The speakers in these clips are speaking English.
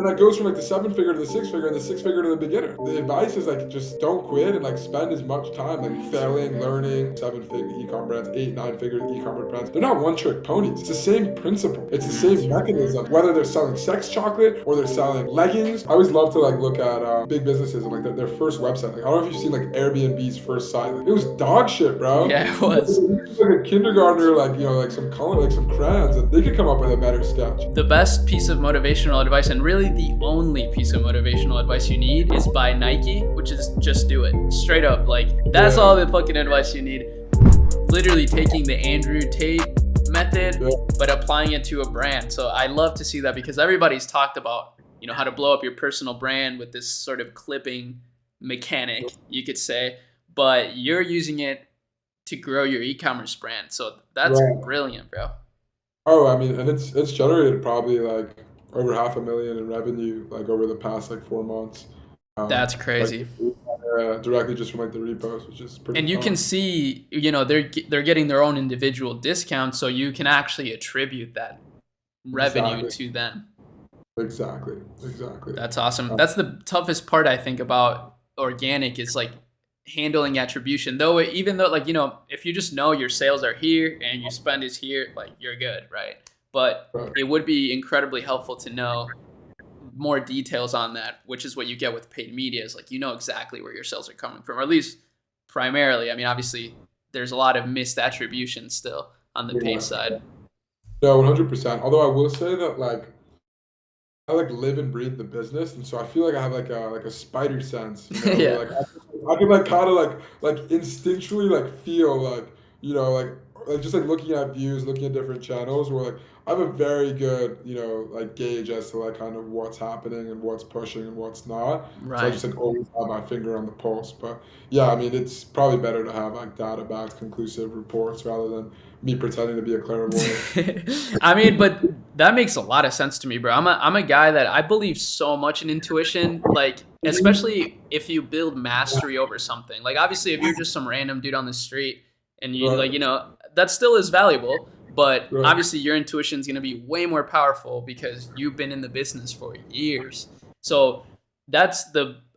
and that goes from like the seven figure to the six figure and the six figure to the beginner. The advice is like just don't quit and like spend as much time like failing, learning. Seven figure e-com brands, eight, nine figure e-commerce brands. They're not one trick ponies. It's the same principle. It's the same mechanism. Whether they're selling sex chocolate or they're selling leggings. I always love to like look at big businesses and like their first website. Like I don't know if you've seen like Airbnb's first site. Like, it was dog shit, bro. Yeah, it was. Like a kindergartner, like like some color, like some crayons, and they could come up with a better sketch. The best piece of motivational advice, and really the only piece of motivational advice you need, is by Nike, which is just do it. Straight up, like that's all the fucking advice you need. Literally taking the Andrew Tate method, but applying it to a brand. So I love to see that because everybody's talked about, how to blow up your personal brand with this sort of clipping mechanic, you could say, but you're using it to grow your e-commerce brand. So that's brilliant, bro. Oh, I mean, and it's generated probably like over $500,000 in revenue like over the past like 4 months. That's crazy. Like, directly just from like the repost, which is pretty. And you can see, they're getting their own individual discounts, so you can actually attribute that revenue to them. Exactly. That's awesome. That's the toughest part I think about organic is like handling attribution. Even though like, if you just know your sales are here and your spend is here, like you're good, right? But it would be incredibly helpful to know more details on that, which is what you get with paid media, is like exactly where your sales are coming from, or at least primarily. I mean, obviously there's a lot of missed attribution still on the paid side. Yeah, 100%. Although I will say that like I like live and breathe the business, and so I feel like I have like a spider sense. Yeah. Like I can like kind of like instinctually like feel like like just like looking at views, looking at different channels, where like I have a very good like gauge as to like kind of what's happening and what's pushing and what's not. Right. So I just like always have my finger on the pulse. But yeah, I mean it's probably better to have like data-backed, conclusive reports rather than me pretending to be a clairvoyant. I mean, but that makes a lot of sense to me, bro. I'm a guy that I believe so much in intuition, like especially if you build mastery over something. Like obviously if you're just some random dude on the street and you like, that still is valuable, but obviously your intuition is going to be way more powerful because you've been in the business for years. So that's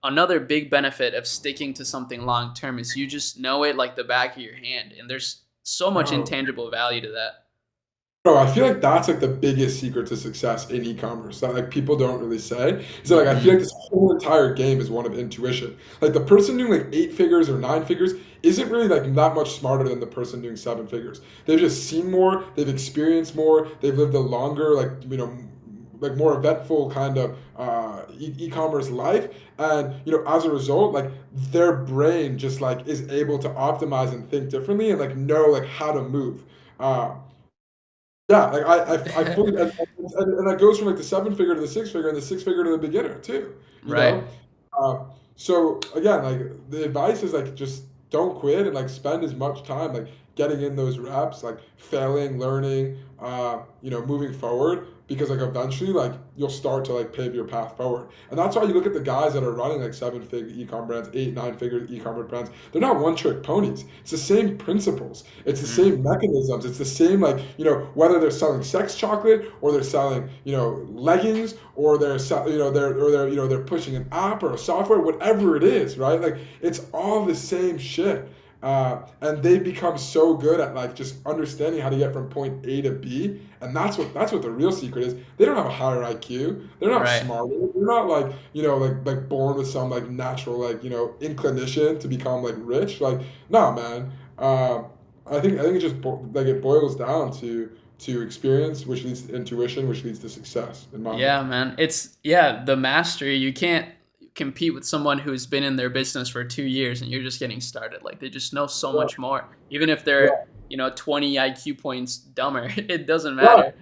another big benefit of sticking to something long term is you just know it like the back of your hand, and there's so much intangible value to that. Bro, I feel like that's like the biggest secret to success in e-commerce that like people don't really say. Is that like I feel like this whole entire game is one of intuition. Like the person doing like 8 figures or 9 figures isn't really like that much smarter than the person doing 7 figures. They've just seen more, they've experienced more, they've lived a longer like more eventful kind of e-commerce life, and as a result like their brain just like is able to optimize and think differently and like know like how to move. Yeah, like I fully, and that goes from like the 7 figure to the 6 figure and the 6 figure to the beginner too. You Right. know? So again, like the advice is like just don't quit and like spend as much time like getting in those reps, like failing, learning, moving forward, because like eventually like you'll start to like pave your path forward. And that's why you look at the guys that are running like 7-figure e-com brands, 8, 9-figure e-commerce brands. They're not one trick ponies. It's the same principles. It's the same mechanisms. It's the same like whether they're selling sex chocolate or they're selling leggings or they're pushing an app or a software, whatever it is, right? Like it's all the same shit. And they've become so good at like just understanding how to get from point A to B, and that's what the real secret is. They don't have a higher IQ. They're not smarter. They're not like like born with some like natural like inclination to become like rich. Like nah, man. I think it just it boils down to experience, which leads to intuition, which leads to success. In my mind. Man. It's the mastery. You can't compete with someone who's been in their business for 2 years and you're just getting started. Like they just know so much more, even if they're 20 IQ points dumber. It doesn't matter.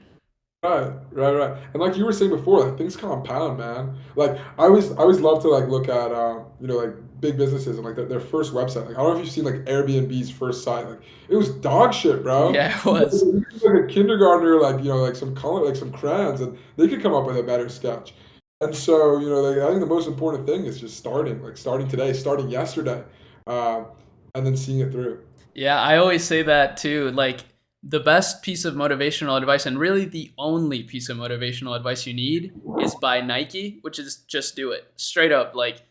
Right. And like you were saying before, like things compound, man. Like I always love to like look at like big businesses and like their first website. Like I don't know if you've seen like Airbnb's first site. Like it was dog shit, bro. Yeah, it was. It was like a kindergartner, like like some color, like some crayons, and they could come up with a better sketch. And so, like, I think the most important thing is just starting today, starting yesterday, and then seeing it through. Yeah, I always say that too. Like, the best piece of motivational advice, and really the only piece of motivational advice you need, is by Nike, which is just do it. Straight up. Like,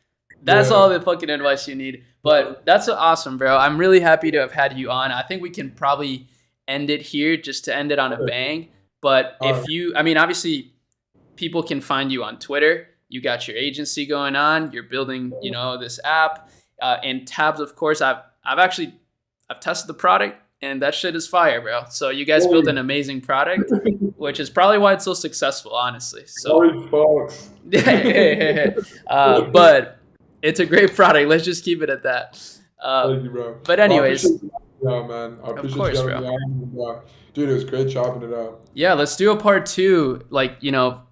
that's Yeah. all the fucking advice you need. But that's awesome, bro. I'm really happy to have had you on. I think we can probably end it here just to end it on a bang. But All right. if you, I mean, obviously, people can find you on Twitter. You got your agency going on. You're building, this app. And Tabs, of course, I've tested the product, and that shit is fire, bro. So you guys built an amazing product, which is probably why it's so successful, honestly. So, Sorry, folks. but it's a great product. Let's just keep it at that. Thank you, bro. But anyways, Yeah, man. I appreciate course, you having bro. me on. Dude, it was great chopping it up. yeah, let's do a part 2. Like,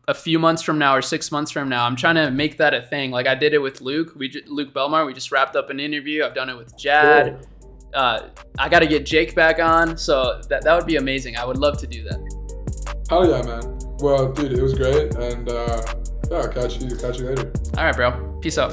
a few months from now or 6 months from now. I'm trying to make that a thing. Like I did it with Luke. Luke Belmar. We just wrapped up an interview. I've done it with Jad. Cool. I got to get Jake back on, so that would be amazing. I would love to do that. Hell yeah, man. Well, dude, it was great, and yeah, I'll catch you later. All right, bro. Peace out.